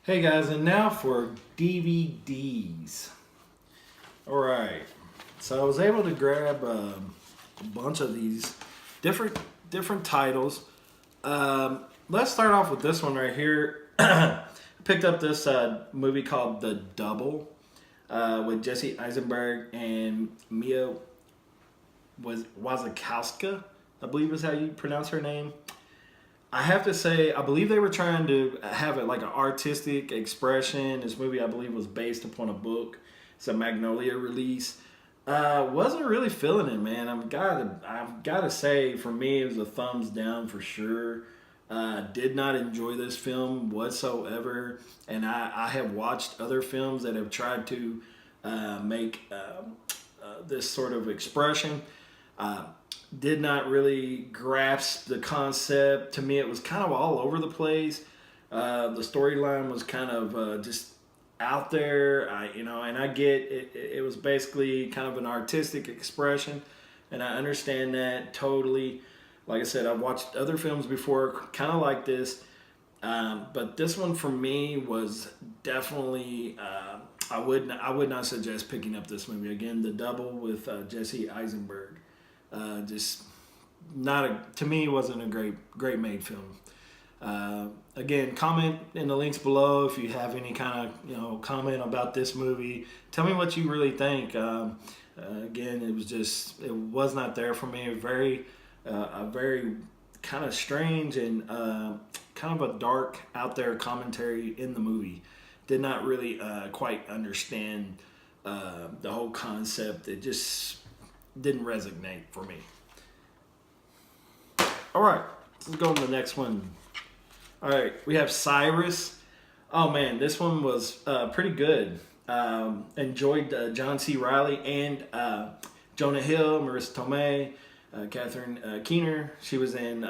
Hey guys, and now for DVDs. Alright, so I was able to grab a bunch of these different titles. Let's start off with this one right here. I picked up this movie called The Double with Jesse Eisenberg and Mia Wasikowska, I believe is how you pronounce her name. I have to say, I believe they were trying to have it like an artistic expression. This movie, I believe, was based upon a book. It's a Magnolia release. Wasn't really feeling it, man. I've got to say, for me, it was a thumbs down for sure. Did not enjoy this film whatsoever, and I have watched other films that have tried to make this sort of expression. Did not really grasp the concept. To me, it was kind of all over the place. The storyline was kind of just out there, and I get it. It was basically kind of an artistic expression, and I understand that totally. Like I said, I've watched other films before, kind of like this, but this one for me was definitely. I would not suggest picking up this movie again. The Double with Jesse Eisenberg. Just not to me wasn't a great made film. Again, comment in the links below if you have any kind of comment about this movie. Tell me what you really think. Again, it was not there for me. A very kind of strange and kind of a dark out there commentary in the movie. Did not really quite understand the whole concept. It just didn't resonate for me. All right, let's go to the next one. All right, we have Cyrus. Oh man, this one was pretty good. Enjoyed John C. Reilly and Jonah Hill, Marissa Tomei, Catherine Keener. She was in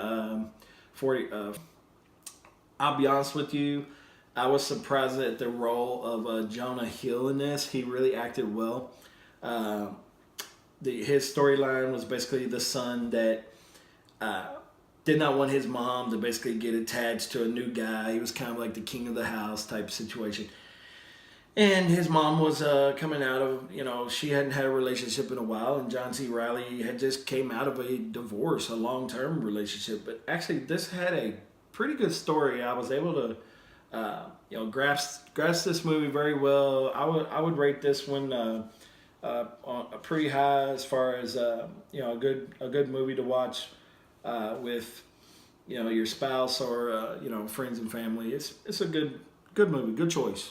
40. I'll be honest with you, I was surprised at the role of Jonah Hill in this. He really acted well. His storyline was basically the son that did not want his mom to basically get attached to a new guy. He was kind of like the king of the house type situation. And his mom was coming out of, she hadn't had a relationship in a while, and John C. Reilly had just came out of a divorce, a long-term relationship. But actually, this had a pretty good story. I was able to, grasp this movie very well. I would rate this one pretty high as far as a good movie to watch with your spouse or friends and family. It's a good movie, good choice.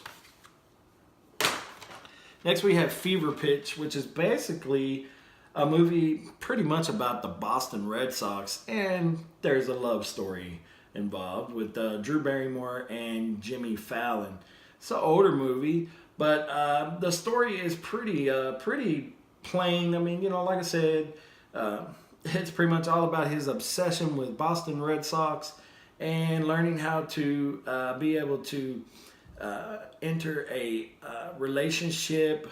Next we have Fever Pitch, which is basically a movie pretty much about the Boston Red Sox, and there's a love story involved with Drew Barrymore and Jimmy Fallon. It's an older movie, but the story is pretty plain. I mean, like I said, it's pretty much all about his obsession with Boston Red Sox and learning how to be able to enter a relationship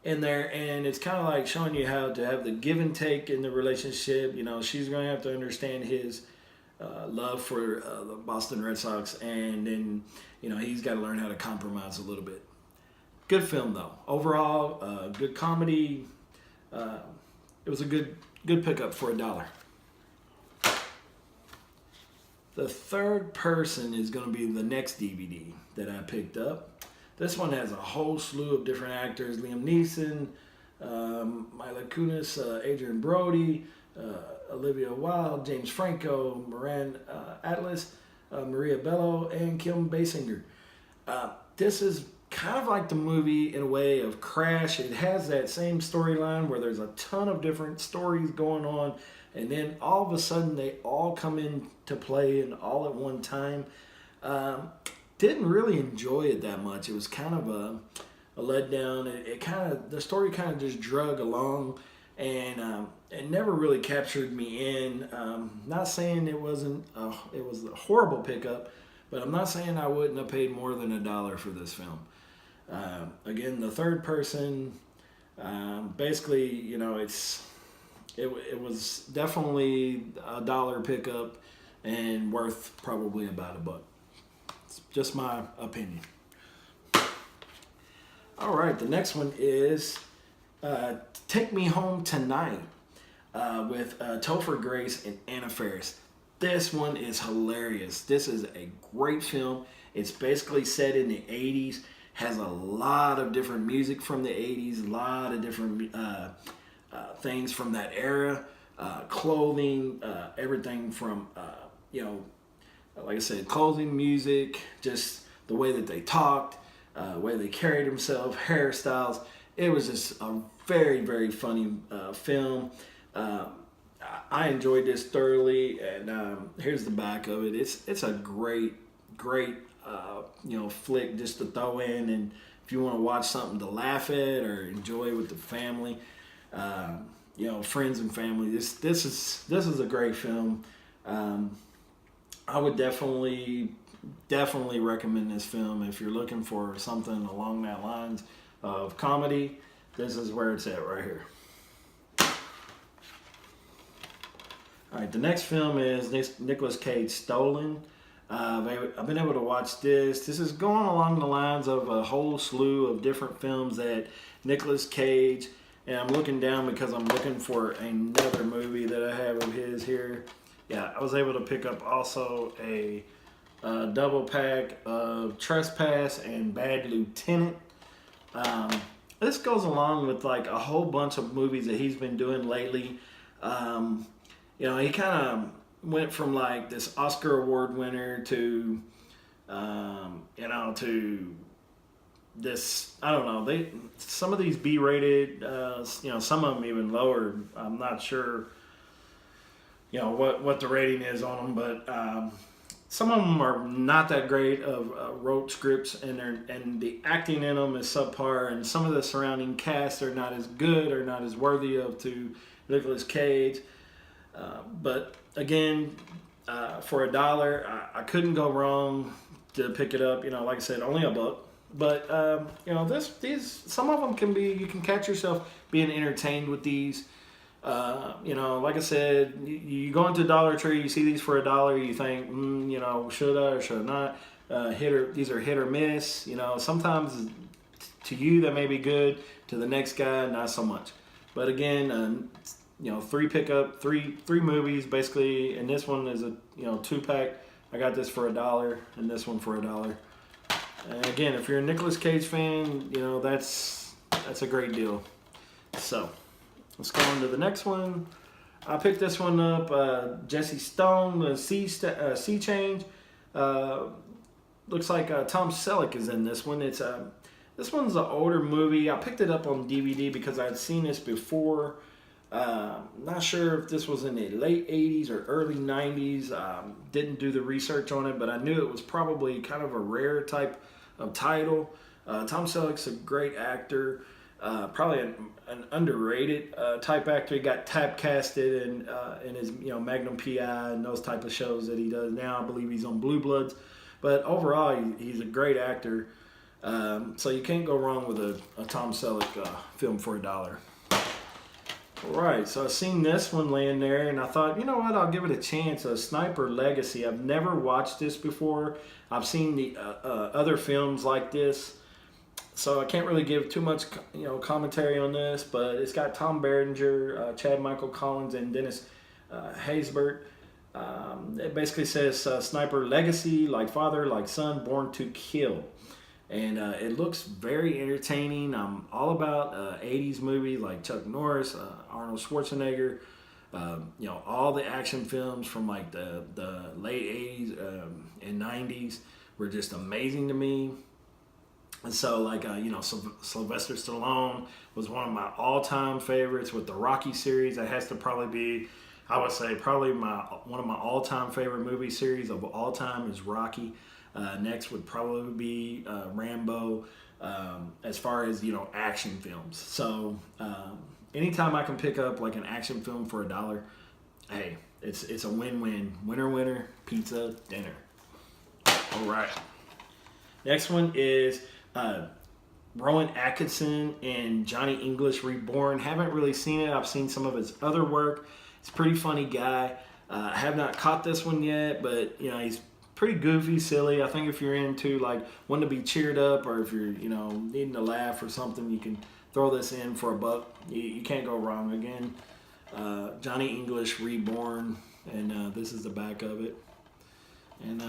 in there. And it's kind of like showing you how to have the give and take in the relationship. She's going to have to understand his love for the Boston Red Sox, and then he's got to learn how to compromise a little bit. Good film though. Overall, good comedy. It was a good pickup for $1. The third person is going to be the next DVD that I picked up. This one has a whole slew of different actors: Liam Neeson, Mila Kunis, Adrian Brody, Olivia Wilde, James Franco, Moran Atlas, Maria Bello, and Kim Basinger. This is kind of like the movie in a way of Crash. It has that same storyline where there's a ton of different stories going on, and then all of a sudden they all come into play and all at one time. Didn't really enjoy it that much. It was kind of a letdown. The story kind of just drug along, and it never really captured me in. Not saying it was a horrible pickup, but I'm not saying I wouldn't have paid more than $1 for this film. Again, the third person, basically, it was definitely $1 pickup and worth probably about $1. It's just my opinion. All right, the next one is Take Me Home Tonight with Topher Grace and Anna Faris. This one is hilarious. This is a great film. It's basically set in the 80s, has a lot of different music from the 80s, a lot of different things from that era, clothing, everything from, like I said, clothing, music, just the way that they talked, the way they carried themselves, hairstyles. It was just a very, very funny film. I enjoyed this thoroughly, and here's the back of it. It's a great flick just to throw in, and if you want to watch something to laugh at or enjoy with the family, friends and family, this is a great film. I would definitely recommend this film if you're looking for something along that lines of comedy. This is where it's at right here. All right, the next film is Nicolas Cage, Stolen. I've been able to watch this. This is going along the lines of a whole slew of different films that Nicolas Cage, and I'm looking down because I'm looking for another movie that I have of his here. Yeah, I was able to pick up also a double pack of Trespass and Bad Lieutenant. This goes along with like a whole bunch of movies that he's been doing lately. He kind of went from like this Oscar award winner to, to this, I don't know, some of these B-rated, some of them even lower. I'm not sure, what the rating is on them, but some of them are not that great of wrote scripts, and the acting in them is subpar, and some of the surrounding cast are not as good or not as worthy of to Nicolas Cage. But again, for $1, I couldn't go wrong to pick it up. Like I said, only $1. But these some of them can be. You can catch yourself being entertained with these. Like I said, you go into Dollar Tree, you see these for $1, you think, should I or should I not? These are hit or miss. Sometimes to you that may be good, to the next guy not so much. But again, three movies basically, and this one is a 2-pack. I got this for $1, and this one for $1. And again, if you're a Nicolas Cage fan, that's a great deal. So let's go on to the next one. I picked this one up. Jesse Stone, the Sea Change. Looks like Tom Selleck is in this one. This one's an older movie. I picked it up on DVD because I had seen this before. Not sure if this was in the late 80s or early 90s. Didn't do the research on it, but I knew it was probably kind of a rare type of title. Tom Selleck's a great actor. Probably an underrated type actor. He got typecasted in his Magnum PI and those type of shows that he does now. I believe he's on Blue Bloods, but overall he's a great actor. So you can't go wrong with a Tom Selleck film for $1. All right, so I've seen this one laying there, and I thought, you know what, I'll give it a chance. Sniper Legacy. I've never watched this before. I've seen the other films like this, so I can't really give too much, commentary on this. But it's got Tom Berenger, Chad Michael Collins, and Dennis Haysbert. It basically says Sniper Legacy, like father, like son, born to kill. And it looks very entertaining. I'm all about 80s movies like Chuck Norris, Arnold Schwarzenegger, all the action films from like the late 80s and 90s were just amazing to me. And so like, Sylvester Stallone was one of my all-time favorites with the Rocky series. That has to probably be, I would say, probably one of my all-time favorite movie series of all time is Rocky. Next would probably be Rambo, as far as action films. So anytime I can pick up like an action film for $1, hey, it's a win-win. Winner, pizza, dinner. All right. Next one is Rowan Atkinson and Johnny English Reborn. Haven't really seen it. I've seen some of his other work. He's a pretty funny guy. I have not caught this one yet, but he's pretty goofy, silly. I think if you're into like wanting to be cheered up, or if you're needing to laugh or something, you can throw this in for $1. You can't go wrong. Again, Johnny English Reborn, and this is the back of it, and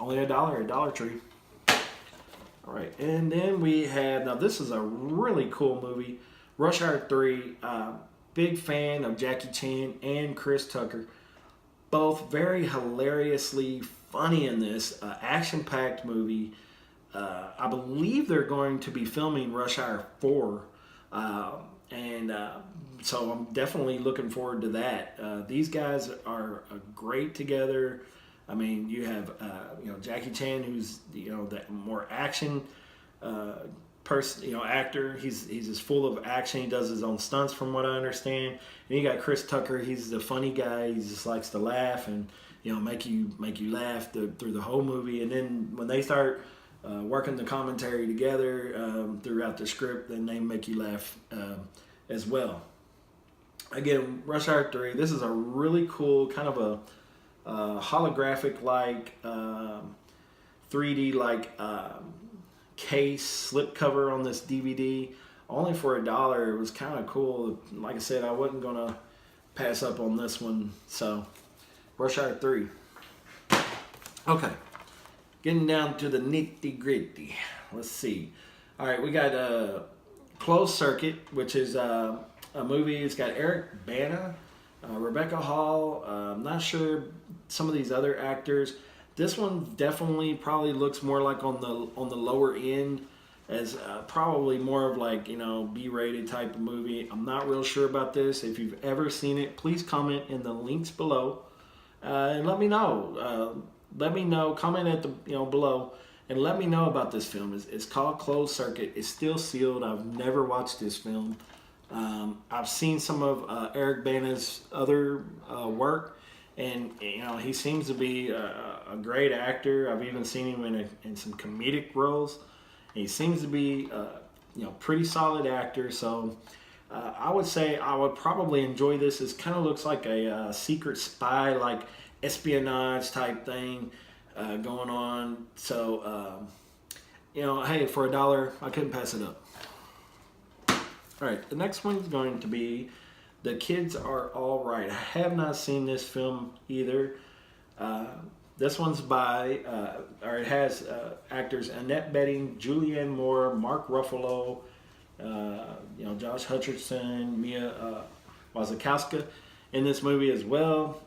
only $1 at Dollar Tree. All right, and then we have, now this is a really cool movie, Rush Hour 3. Big fan of Jackie Chan and Chris Tucker. Both very hilariously funny in this action-packed movie. I believe they're going to be filming Rush Hour 4. So I'm definitely looking forward to that. These guys are great together. I mean, you have Jackie Chan, who's that more action person, actor. He's just full of action. He does his own stunts, from what I understand. And you got Chris Tucker. He's the funny guy. He just likes to laugh and make you laugh through the whole movie. And then when they start working the commentary together throughout the script, then they make you laugh as well. Again, Rush Hour 3. This is a really cool kind of a holographic like 3D like case slipcover on this DVD, only for $1. It was kind of cool. Like I said, I wasn't gonna pass up on this one. So Rush Hour 3. Okay, getting down to the nitty gritty. Let's see. All right, we got Closed Circuit, which is a movie. It's got Eric Bana, Rebecca Hall. I'm not sure some of these other actors. This one definitely probably looks more like on the lower end, as probably more of like B-rated type of movie. I'm not real sure about this. If you've ever seen it, please comment in the links below and let me know. Comment at the below and let me know about this film. It's called Closed Circuit. It's still sealed. I've never watched this film. I've seen some of Eric Bana's other work. And he seems to be a great actor. I've even seen him in some comedic roles. He seems to be pretty solid actor. So I would say I would probably enjoy this. It kind of looks like a secret spy, like espionage type thing going on. So hey, for $1, I couldn't pass it up. All right, the next one is going to be The Kids Are All Right. I have not seen this film either. This one's it has actors Annette Bening, Julianne Moore, Mark Ruffalo, Josh Hutcherson, Mia Wasikowska in this movie as well.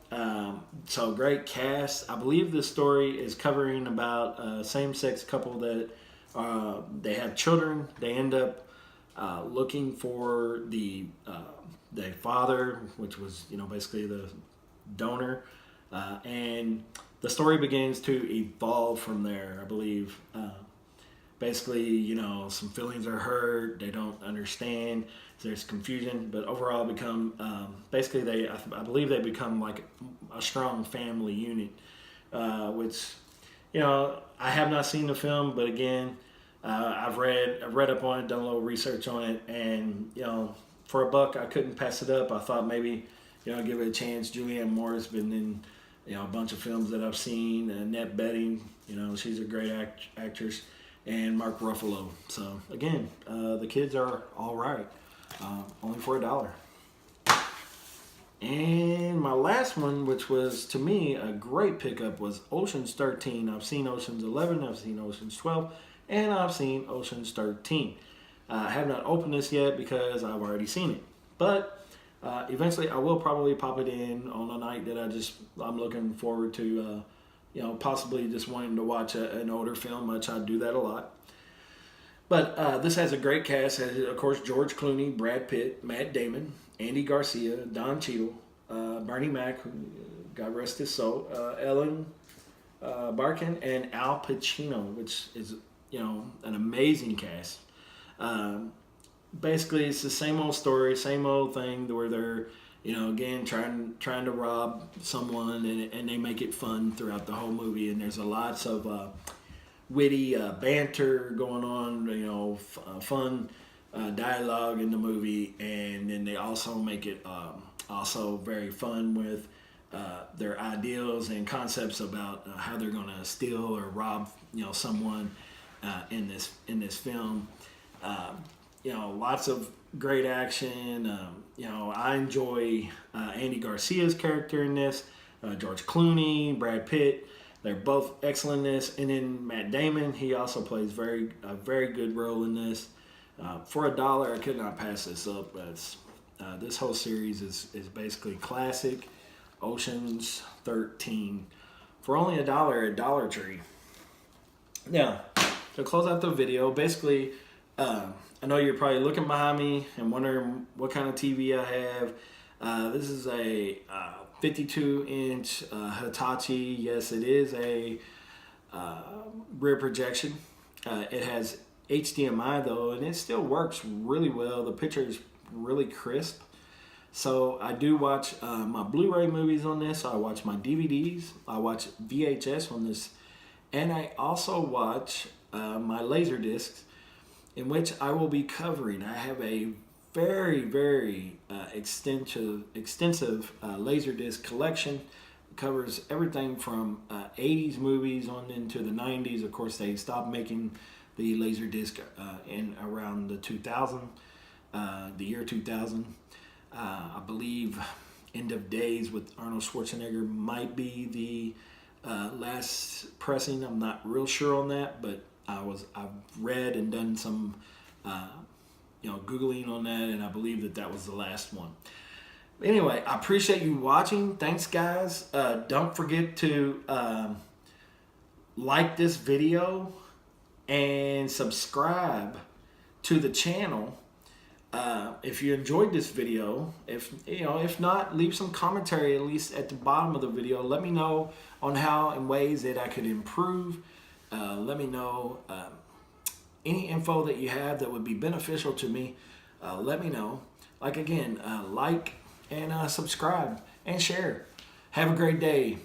So great cast. I believe this story is covering about a same-sex couple that they have children. They end up looking for the father, which was basically the donor, and the story begins to evolve from there. I believe basically some feelings are hurt, they don't understand, there's confusion, but overall become basically I believe they become like a strong family unit, which I have not seen the film, but again, I've read up on it, done a little research on it, and for $1, I couldn't pass it up. I thought maybe, give it a chance. Julianne Moore has been in, a bunch of films that I've seen. Annette Bening, she's a great actress, and Mark Ruffalo. So again, The Kids Are All Right, only for $1. And my last one, which was to me a great pickup, was Ocean's 13. I've seen Ocean's 11, I've seen Ocean's 12, and I've seen Ocean's 13. I have not opened this yet because I've already seen it. But eventually I will probably pop it in on a night that I'm looking forward to, possibly just wanting to watch an older film, which I do that a lot. But this has a great cast. It has, of course, George Clooney, Brad Pitt, Matt Damon, Andy Garcia, Don Cheadle, Bernie Mac, who, God rest his soul, Ellen Barkin, and Al Pacino, which is an amazing cast. Basically, it's the same old story, same old thing where they're, again, trying to rob someone, and they make it fun throughout the whole movie. And there's lots of witty banter going on, fun dialogue in the movie, and then they also make it also very fun with their ideals and concepts about how they're going to steal or rob, someone in this film. Lots of great action. I enjoy Andy Garcia's character in this. George Clooney, Brad Pitt, they're both excellent in this. And then Matt Damon, he also plays a very good role in this. For $1, I could not pass this up. This whole series is basically classic Ocean's 13 for only $1 at Dollar Tree. Now, to close out the video, basically, I know you're probably looking behind me and wondering what kind of TV I have. This is a 52-inch Hitachi. Yes, it is a rear projection. It has HDMI though, and it still works really well. The picture is really crisp. So I do watch my Blu-ray movies on this. I watch my DVDs. I watch VHS on this, and I also watch my laser discs, in which I will be covering. I have a very extensive Laserdisc collection. It covers everything from 80s movies on into the 90s. Of course, they stopped making the Laserdisc in around the year 2000. I believe End of Days with Arnold Schwarzenegger might be the last pressing. I'm not real sure on that, but I've read and done some Googling on that, and I believe that was the last one. Anyway, I appreciate you watching. Thanks, guys. Don't forget to like this video and subscribe to the channel if you enjoyed this video. If not, leave some commentary at least at the bottom of the video. Let me know on how and ways that I could improve. Let me know any info that you have that would be beneficial to me. Let me know. Like and subscribe and share. Have a great day.